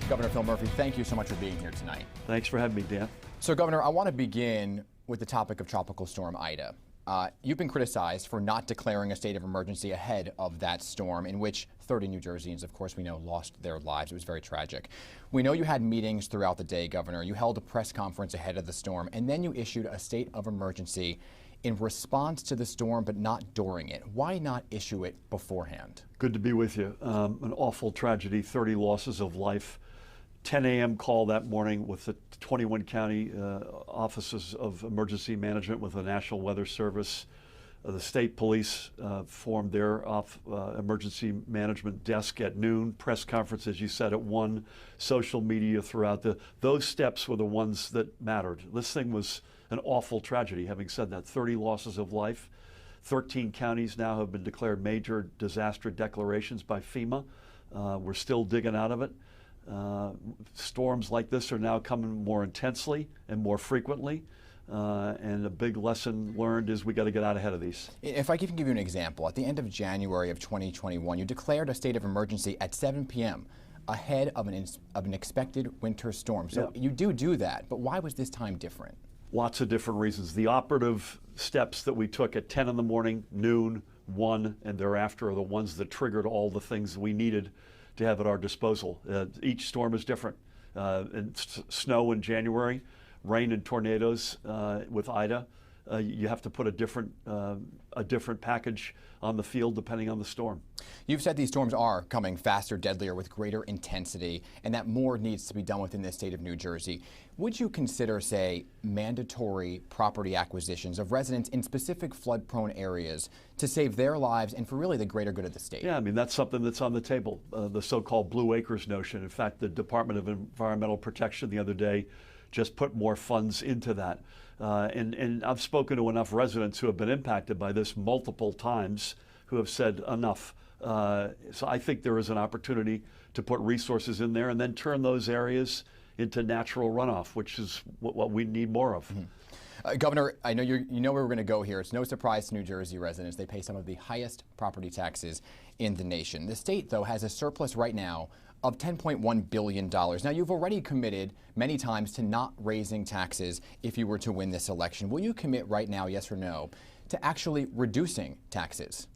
Governor Phil Murphy, thank you so much for being here tonight. Thanks for having me, Dan. So, Governor, I want to begin with the topic of Tropical Storm Ida. You've been criticized for not declaring a state of emergency ahead of that storm, in which 30 New Jerseyans, of course, we know, lost their lives. It was very tragic. We know you had meetings throughout the day, Governor. You held a press conference ahead of the storm, and then you issued a state of emergency in response to the storm, but not during it. Why not issue it beforehand? Good to be with you. An awful tragedy, 30 losses of life. 10 a.m. call that morning with the 21 county offices of emergency management with the National Weather Service. The state police formed their emergency management desk at noon, press conference, as you said, at 1, social media throughout. Those steps were the ones that mattered. This thing was an awful tragedy. Having said that, 30 losses of life. 13 counties now have been declared major disaster declarations by FEMA. We're still digging out of it. Storms like this are now coming more intensely and more frequently. And a big lesson learned is we got to get out ahead of these. If I can give you an example, at the end of January of 2021, you declared a state of emergency at 7 p.m. ahead of an expected winter storm. So you do that, but why was this time different? Lots of different reasons. The operative steps that we took at 10 in the morning, noon, 1, and thereafter are the ones that triggered all the things we needed to have at our disposal. Each storm is different. Snow in January, rain and tornadoes with Ida. You have to put a different package on the field depending on the storm. You've said these storms are coming faster, deadlier, with greater intensity, and that more needs to be done within the state of New Jersey. Would you consider, say, mandatory property acquisitions of residents in specific flood-prone areas to save their lives and for really the greater good of the state? Yeah, I mean, that's something that's on the table, the so-called Blue Acres notion. In fact, the Department of Environmental Protection the other day just put more funds into that. And I've spoken to enough residents who have been impacted by this multiple times who have said enough. So I think there is an opportunity to put resources in there and then turn those areas into natural runoff, which is what we need more of. Mm-hmm. Governor, I know you know where we're going to go here. It's no surprise to New Jersey residents. They pay some of the highest property taxes in the nation. The state, though, has a surplus right now of $10.1 billion. Now, you've already committed many times to not raising taxes if you were to win this election. Will you commit right now, yes or no, to actually reducing taxes?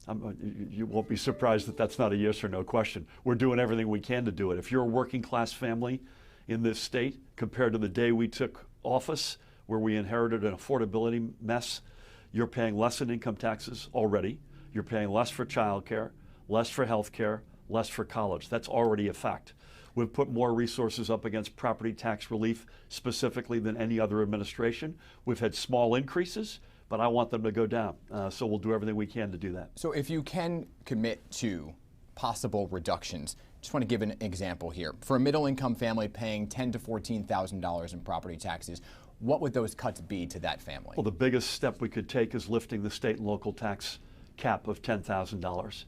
You won't be surprised that that's not a yes or no question. We're doing everything we can to do it. If you're a working class family in this state, compared to the day we took office, where we inherited an affordability mess, you're paying less in income taxes already. You're paying less for child care, less for health care, less for college. That's already a fact. We've put more resources up against property tax relief specifically than any other administration. We've had small increases, but I want them to go down. So we'll do everything we can to do that. So if you can commit to possible reductions, just want to give an example here. For a middle income family paying $10,000 to $14,000 in property taxes, what would those cuts be to that family? Well, the biggest step we could take is lifting the state and local tax cap of $10,000.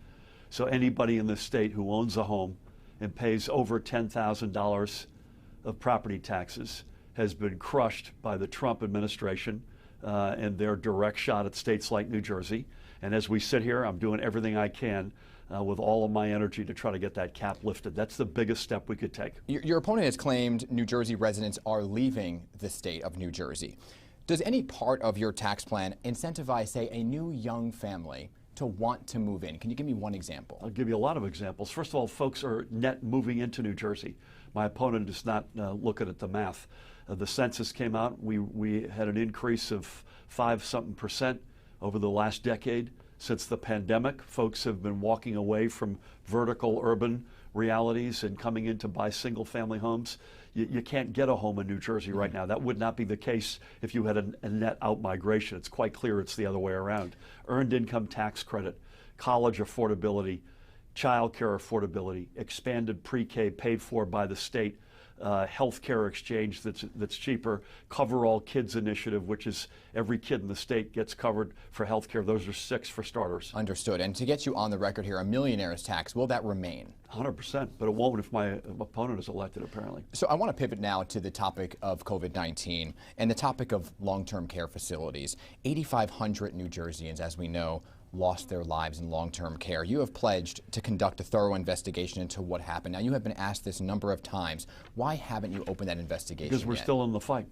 So anybody in this state who owns a home and pays over $10,000 of property taxes has been crushed by the Trump administration and their direct shot at states like New Jersey. And as we sit here, I'm doing everything I can with all of my energy to try to get that cap lifted. That's the biggest step we could take. Your opponent has claimed New Jersey residents are leaving the state of New Jersey. Does any part of your tax plan incentivize, say, a new young family to want to move in? Can you give me one example? I'll give you a lot of examples. First of all, folks are net moving into New Jersey. My opponent is not looking at the math. The census came out. We had an increase of 5-something% over the last decade. Since the pandemic, folks have been walking away from vertical urban realities and coming in to buy single-family homes. You can't get a home in New Jersey right now. That would not be the case if you had a net out-migration. It's quite clear it's the other way around. Earned income tax credit, college affordability, child care affordability, expanded pre-K paid for by the state, health care exchange that's cheaper, Cover All Kids initiative, which is every kid in the state gets covered for health care. Those are 6 for starters. Understood. And to get you on the record here, a millionaire's tax, will that remain? 100%, but it won't if my opponent is elected, apparently. So I want to pivot now to the topic of COVID-19 and the topic of long-term care facilities. 8,500 New Jerseyans, as we know, lost their lives in long-term care. You have pledged to conduct a thorough investigation into what happened. Now, you have been asked this a number of times. Why haven't you opened that investigation Because we're yet? still in the fight.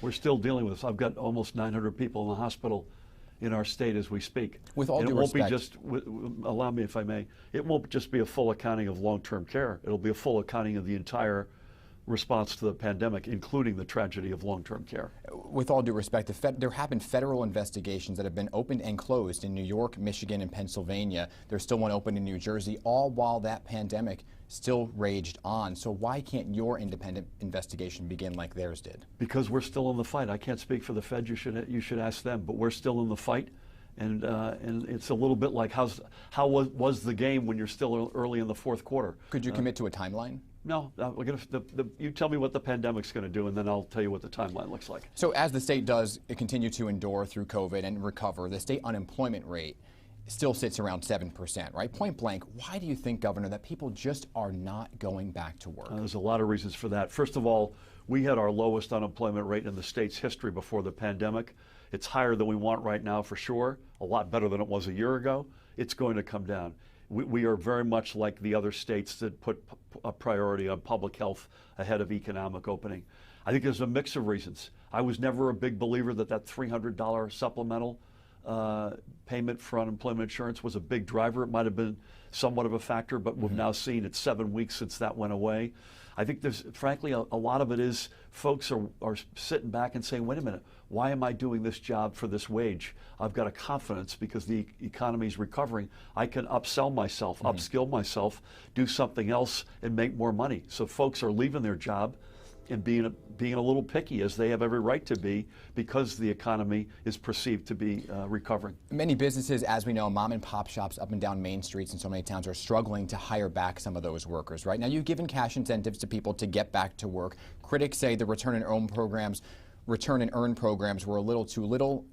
We're still dealing with this. I've got almost 900 people in the hospital in our state as we speak. With all and due it won't respect, be just, allow me if I may, it won't just be a full accounting of long-term care. It'll be a full accounting of the entire response to the pandemic, including the tragedy of long-term care. with all due respect, there have been federal investigations that have been opened and closed in New York, Michigan, and Pennsylvania. There's still one open in New Jersey, all while that pandemic still raged on. So why can't your independent investigation begin like theirs did? Because we're still in the fight. I can't speak for the Fed. You should ask them. But we're still in the fight, and it's a little bit like how was the game when you're still early in the fourth quarter? Could you commit to a timeline? No, you tell me what the pandemic's going to do, and then I'll tell you what the timeline looks like. So as the state does continue to endure through COVID and recover, the state unemployment rate still sits around 7%, right? Point blank, why do you think, Governor, that people just are not going back to work? There's a lot of reasons for that. First of all, we had our lowest unemployment rate in the state's history before the pandemic. It's higher than we want right now for sure, a lot better than it was a year ago. It's going to come down. We are very much like the other states that put a priority on public health ahead of economic opening. I think there's a mix of reasons. I was never a big believer that $300 supplemental payment for unemployment insurance was a big driver. It might have been somewhat of a factor, but we've now seen it's 7 weeks since that went away. I think there's, frankly, a lot of it is folks are sitting back and saying, wait a minute, why am I doing this job for this wage? I've got a confidence because the economy is recovering. I can upsell myself, upskill myself, do something else, and make more money. So folks are leaving their job and being a little picky, as they have every right to be, because the economy is perceived to be recovering. Many businesses, as we know, mom and pop shops up and down main streets in so many towns are struggling to hire back some of those workers, right? Now, you've given cash incentives to people to get back to work. Critics say the return and earn programs were a little,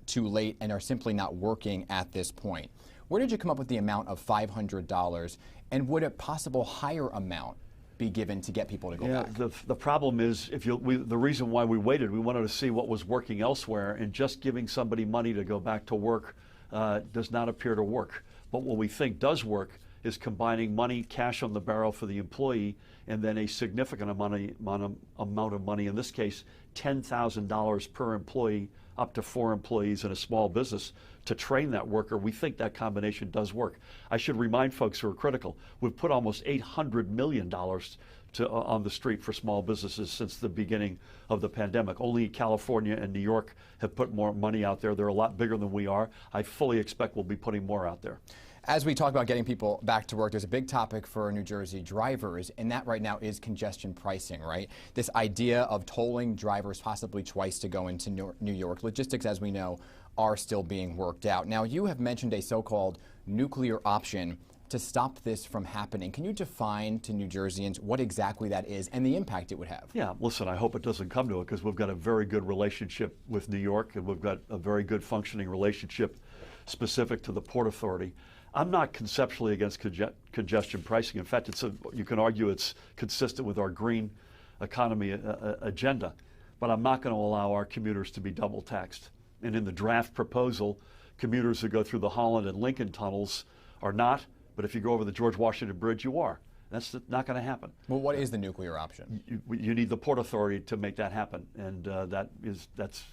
too late, and are simply not working at this point. Where did you come up with the amount of $500, and would a possible higher amount be given to get people to go back? The problem is, the reason why we waited, we wanted to see what was working elsewhere, and just giving somebody money to go back to work does not appear to work. But what we think does work is combining money, cash on the barrel for the employee, and then a significant amount of money, in this case, $10,000 per employee, up to 4 employees in a small business, to train that worker. We think that combination does work. I should remind folks who are critical, we've put almost $800 million on the street for small businesses since the beginning of the pandemic. Only California and New York have put more money out there. They're a lot bigger than we are. I fully expect we'll be putting more out there. As we talk about getting people back to work, there's a big topic for New Jersey drivers, and that right now is congestion pricing, right? This idea of tolling drivers possibly twice to go into New York. Logistics, as we know, are still being worked out. Now, you have mentioned a so-called nuclear option to stop this from happening. Can you define to New Jerseyans what exactly that is and the impact it would have? Yeah, listen, I hope it doesn't come to it, because we've got a very good relationship with New York, and we've got a very good functioning relationship specific to the Port Authority. I'm not conceptually against congestion pricing. In fact, you can argue it's consistent with our green economy agenda, but I'm not going to allow our commuters to be double taxed. And in the draft proposal, commuters who go through the Holland and Lincoln tunnels are not, but if you go over the George Washington Bridge, you are. That's not going to happen. Well, what is the nuclear option? You need the Port Authority to make that happen, and that's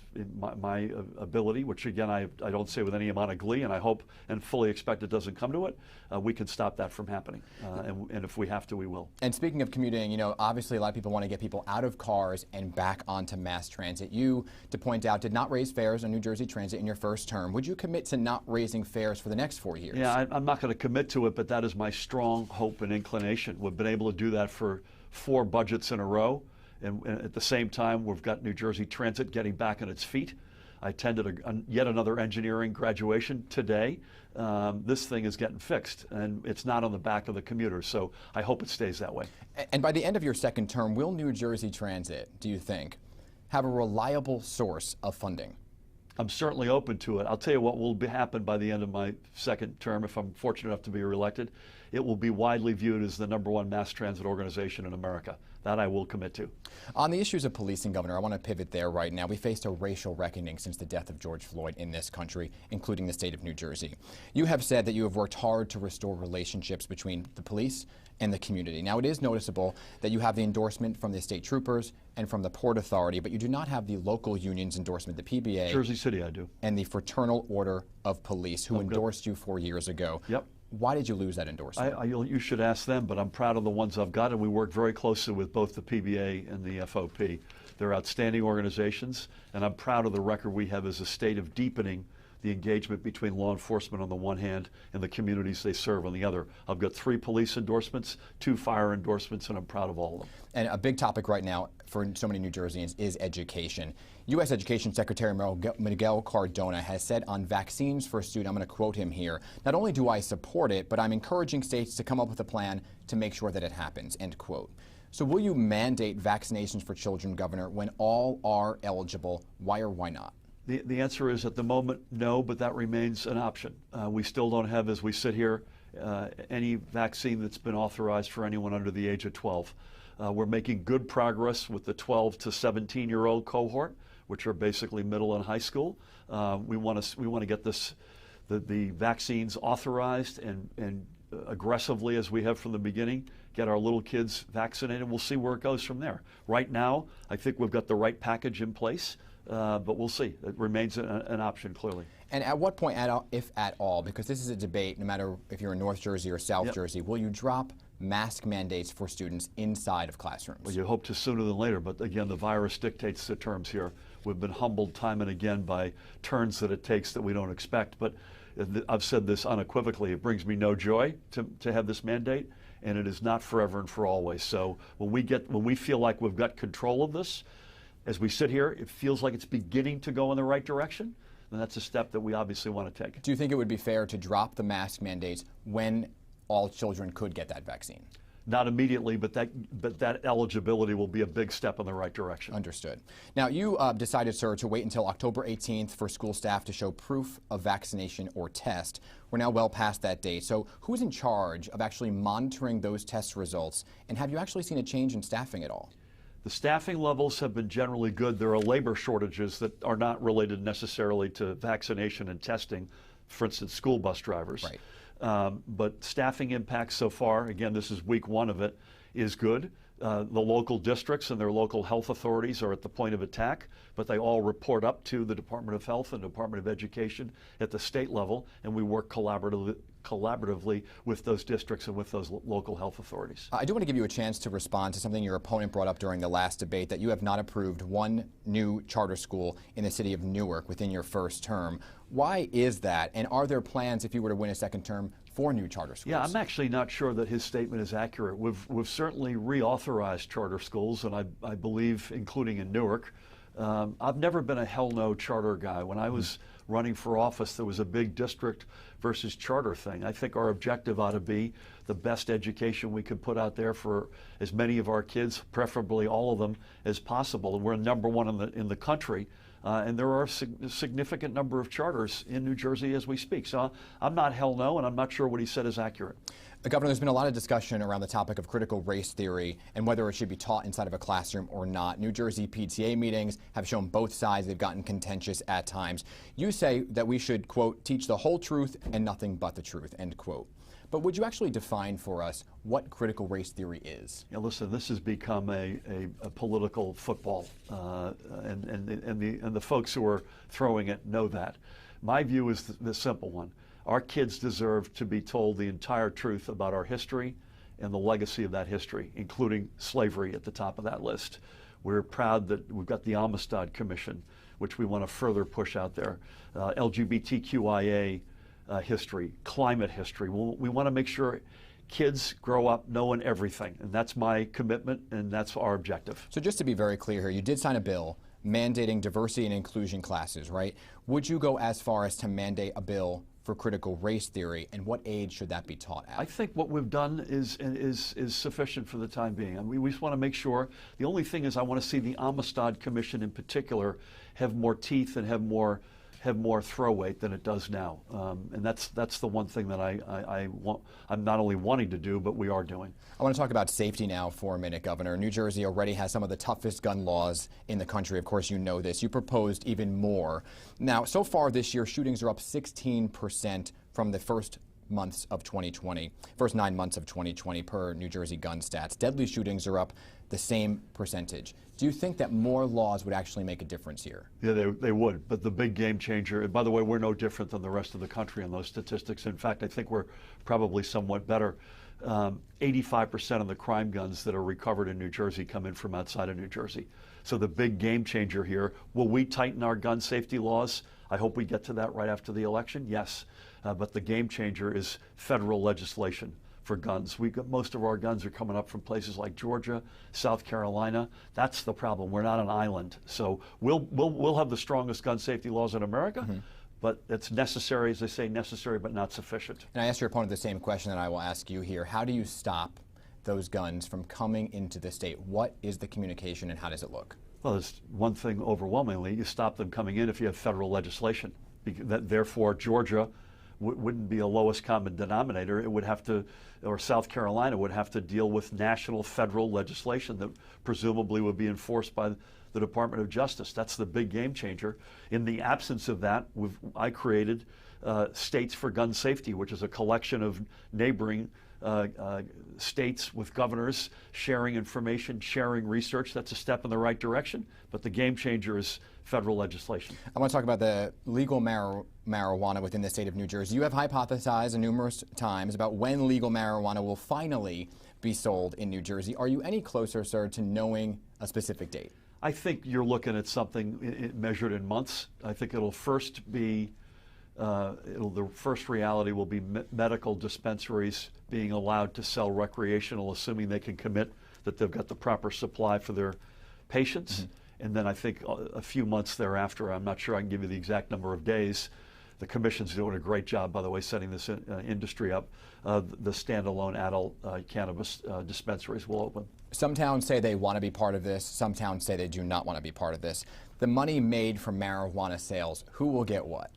my ability, which again I don't say with any amount of glee, and I hope and fully expect it doesn't come to it. We can stop that from happening, and if we have to, we will. And speaking of commuting, you know, obviously a lot of people want to get people out of cars and back onto mass transit. You, to point out, did not raise fares on New Jersey Transit in your first term. Would you commit to not raising fares for the next 4 years? Yeah, I'm not going to commit to it, but that is my strong hope and inclination. We've been able to do that for 4 budgets in a row, and at the same time, we've got New Jersey Transit getting back on its feet. I attended yet another engineering graduation today. This thing is getting fixed, and it's not on the back of the commuters, so I hope it stays that way. And by the end of your second term, will New Jersey Transit, do you think, have a reliable source of funding? I'm certainly open to it. I'll tell you what will happen by the end of my second term, if I'm fortunate enough to be reelected, it will be widely viewed as the #1 mass transit organization in America. That I will commit to. On the issues of policing, Governor, I want to pivot there right now. We faced a racial reckoning since the death of George Floyd in this country, including the state of New Jersey. You have said that you have worked hard to restore relationships between the police and the community. Now, it is noticeable that you have the endorsement from the state troopers and from the Port Authority, but you do not have the local union's endorsement, the PBA. Jersey City, I do. And the Fraternal Order of Police, who endorsed you 4 years ago. Yep. Why did you lose that endorsement? You should ask them, but I'm proud of the ones I've got, and we work very closely with both the PBA and the FOP. They're outstanding organizations, and I'm proud of the record we have as a state of deepening the engagement between law enforcement on the one hand and the communities they serve on the other. I've got 3 police endorsements, 2 fire endorsements, and I'm proud of all of them. And a big topic right now for so many New Jerseyans is education. U.S. Education Secretary Miguel Cardona has said on vaccines for students, I'm going to quote him here, "Not only do I support it, but I'm encouraging states to come up with a plan to make sure that it happens," end quote. So will you mandate vaccinations for children, Governor, when all are eligible? Why or why not? The answer is at the moment, no, but that remains an option. We still don't have, as we sit here, any vaccine that's been authorized for anyone under the age of 12. We're making good progress with the 12 to 17-year-old cohort, which are basically middle and high school. We want to get the vaccines authorized and aggressively, as we have from the beginning, get our little kids vaccinated. We'll see where it goes from there. Right now, I think we've got the right package in place. But we'll see. It remains an option, clearly. And at what point, if at all, because this is a debate, no matter if you're in North Jersey or South Jersey, will you drop mask mandates for students inside of classrooms? Well, you hope to sooner than later, but again, the virus dictates the terms here. We've been humbled time and again by turns that it takes that we don't expect, but I've said this unequivocally, it brings me no joy to have this mandate, and it is not forever and for always. So when we feel like we've got control of this, as we sit here, it feels like it's beginning to go in the right direction, and that's a step that we obviously want to take. Do you think it would be fair to drop the mask mandates when all children could get that vaccine? Not immediately, but that eligibility will be a big step in the right direction. Understood. Now, you decided, sir, to wait until October 18th for school staff to show proof of vaccination or test. We're now well past that date. So who's in charge of actually monitoring those test results, and have you actually seen a change in staffing at all? The staffing levels have been generally good. There are labor shortages that are not related necessarily to vaccination and testing, for instance, school bus drivers. Right. But staffing impacts so far, again, this is week 1 of it, is good. The local districts and their local health authorities are at the point of attack, but they all report up to the Department of Health and Department of Education at the state level, and we work collaboratively with those districts and with those local health authorities. I do want to give you a chance to respond to something your opponent brought up during the last debate, that you have not approved one new charter school in the city of Newark within your first term. Why is that, and are there plans, if you were to win a second term, for new charter schools? Yeah, I'm actually not sure that his statement is accurate. We've certainly reauthorized charter schools, and I believe, including in Newark. I've never been a hell no charter guy. When I was running for office, there was a big district versus charter thing. I think our objective ought to be the best education we could put out there for as many of our kids, preferably all of them, as possible. And we're #1 in the country. And there are a significant number of charters in New Jersey as we speak. So I'm not hell no, and I'm not sure what he said is accurate. Governor, there's been a lot of discussion around the topic of critical race theory and whether it should be taught inside of a classroom or not. New Jersey PTA meetings have shown both sides. They've gotten contentious at times. You say that we should, quote, teach the whole truth and nothing but the truth, end quote. But would you actually define for us what critical race theory is? Yeah, listen, this has become a political football, and the folks who are throwing it know that. My view is the simple one. Our kids deserve to be told the entire truth about our history and the legacy of that history, including slavery at the top of that list. We're proud that we've got the Amistad Commission, which we want to further push out there. LGBTQIA history, climate history. We want to make sure kids grow up knowing everything, and that's my commitment, and that's our objective. So just to be very clear here, you did sign a bill mandating diversity and inclusion classes, right? Would you go as far as to mandate a bill for critical race theory, and what age should that be taught at? I think what we've done is sufficient for the time being. I mean, we just want to make sure. The only thing is I want to see the Amistad Commission in particular have more teeth and have more have more throw weight than it does now. And that's the one thing that I'm not only wanting to do, but we are doing. I want to talk about safety now for a minute, Governor. New Jersey already has some of the toughest gun laws in the country. Of course, you know this. You proposed even more. Now, so far this year, shootings are up 16% from the first 9 months of 2020 per New Jersey gun stats. Deadly shootings are up the same percentage. Do you think that more laws would actually make a difference here? Yeah, they would, but the big game changer, and by the way, we're no different than the rest of the country on those statistics. In fact, I think we're probably somewhat better. 85% of the crime guns that are recovered in New Jersey come in from outside of New Jersey. So the big game changer here, will we tighten our gun safety laws? I hope we get to that right after the election, yes. But the game changer is federal legislation for guns. Most of our guns are coming up from places like Georgia, South Carolina. That's the problem. We're not an island. So we'll have the strongest gun safety laws in America, but it's necessary, as they say, necessary but not sufficient. And I asked your opponent the same question that I will ask you here. How do you stop those guns from coming into the state? What is the communication and how does it look? Well, there's one thing overwhelmingly. You stop them coming in if you have federal legislation. Therefore, Georgia wouldn't be a lowest common denominator. It would have to, or South Carolina would have to deal with national federal legislation that presumably would be enforced by the Department of Justice. That's the big game changer. In the absence of that, I created States for Gun Safety, which is a collection of neighboring states with governors sharing information, sharing research. That's a step in the right direction, but the game changer is federal legislation. I want to talk about the legal marijuana within the state of New Jersey. You have hypothesized numerous times about when legal marijuana will finally be sold in New Jersey. Are you any closer, sir, to knowing a specific date? I think you're looking at something measured in months. I think it'll first be the first reality will be medical dispensaries being allowed to sell recreational, assuming they can commit that they've got the proper supply for their patients. And then I think a few months thereafter, I'm not sure I can give you the exact number of days. The Commission's doing a great job, by the way, setting this industry up. The standalone adult cannabis dispensaries will open. Some towns say they want to be part of this. Some towns say they do not want to be part of this. The money made from marijuana sales, who will get what?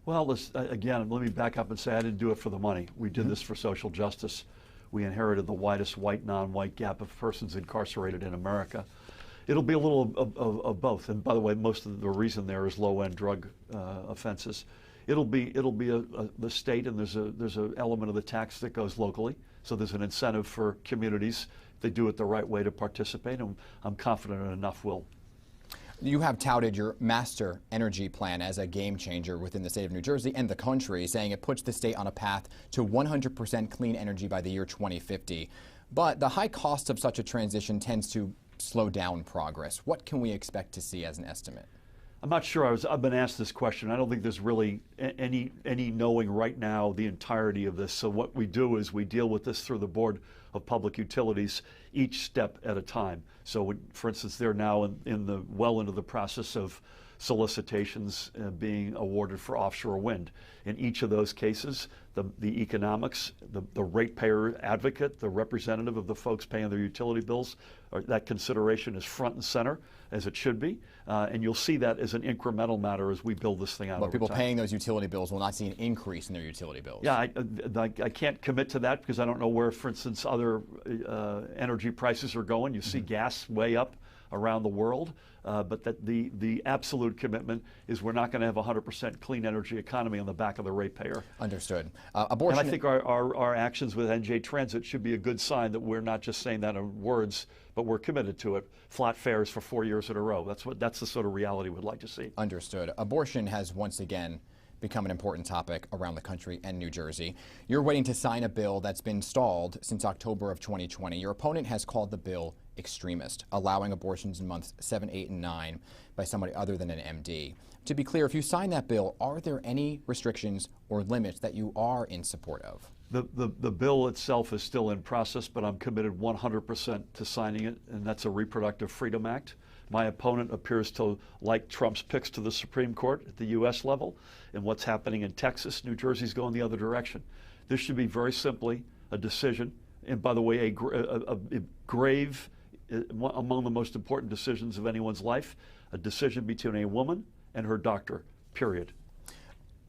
Well, again, let me back up and say I didn't do it for the money. We did this for social justice. We inherited the widest white, non-white gap of persons incarcerated in America. It'll be a little of both. And by the way, most of the reason there is low-end drug offenses. It'll be the state, and there's an element of the tax that goes locally. So there's an incentive for communities. They do it the right way to participate, and I'm confident enough will. You have touted your master energy plan as a game changer within the state of New Jersey and the country, saying it puts the state on a path to 100% clean energy by the year 2050. But the high cost of such a transition tends to slow down progress. What can we expect to see as an estimate? I'm not sure. I've been asked this question. I don't think there's really any knowing right now the entirety of this. So what we do is we deal with this through the Board of Public Utilities, each step at a time. So, for instance, they're now well into the process of solicitations being awarded for offshore wind. In each of those cases, the economics, the ratepayer advocate, the representative of the folks paying their utility bills, that consideration is front and center, as it should be. And you'll see that as an incremental matter as we build this thing out. But people paying those utility bills will not see an increase in their utility bills. Yeah, I can't commit to that because I don't know where, for instance, other energy prices are going. You see gas way up around the world, but that the absolute commitment is we're not going to have a 100% clean energy economy on the back of the ratepayer. Understood. Abortion. And I think our actions with NJ Transit should be a good sign that we're not just saying that in words, but we're committed to it. Flat fares for 4 years in a row. That's the sort of reality we'd like to see. Understood. Abortion has once again become an important topic around the country and New Jersey. You're waiting to sign a bill that's been stalled since October of 2020. Your opponent has called the bill extremist, allowing abortions in months 7, 8, and 9 by somebody other than an MD. To be clear, if you sign that bill, are there any restrictions or limits that you are in support of? The bill itself is still in process, but I'm committed 100% to signing it, and that's a Reproductive Freedom Act. My opponent appears to like Trump's picks to the Supreme Court at the U.S. level, and what's happening in Texas. New Jersey's going the other direction. This should be very simply a decision, and by the way, a grave, among the most important decisions of anyone's life, a decision between a woman and her doctor, period.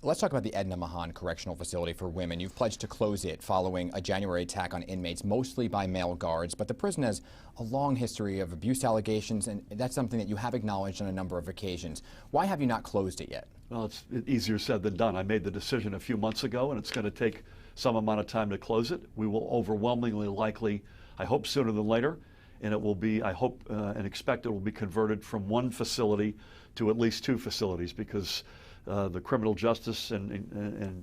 Let's talk about the Edna Mahan Correctional Facility for Women. You've pledged to close it following a January attack on inmates, mostly by male guards. But the prison has a long history of abuse allegations, and that's something that you have acknowledged on a number of occasions. Why have you not closed it yet? Well, it's easier said than done. I made the decision a few months ago, and it's going to take some amount of time to close it. We will overwhelmingly likely, I hope sooner than later, and it will be, I hope and expect it will be converted from one facility to at least two facilities, because the criminal justice and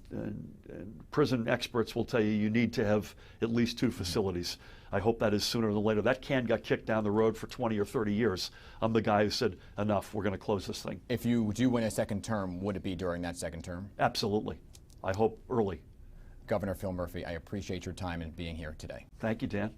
prison experts will tell you you need to have at least two facilities. I hope that is sooner than later. That can got kicked down the road for 20 or 30 years. I'm the guy who said, enough, we're going to close this thing. If you do win a second term, would it be during that second term? Absolutely. I hope early. Governor Phil Murphy, I appreciate your time and being here today. Thank you, Dan.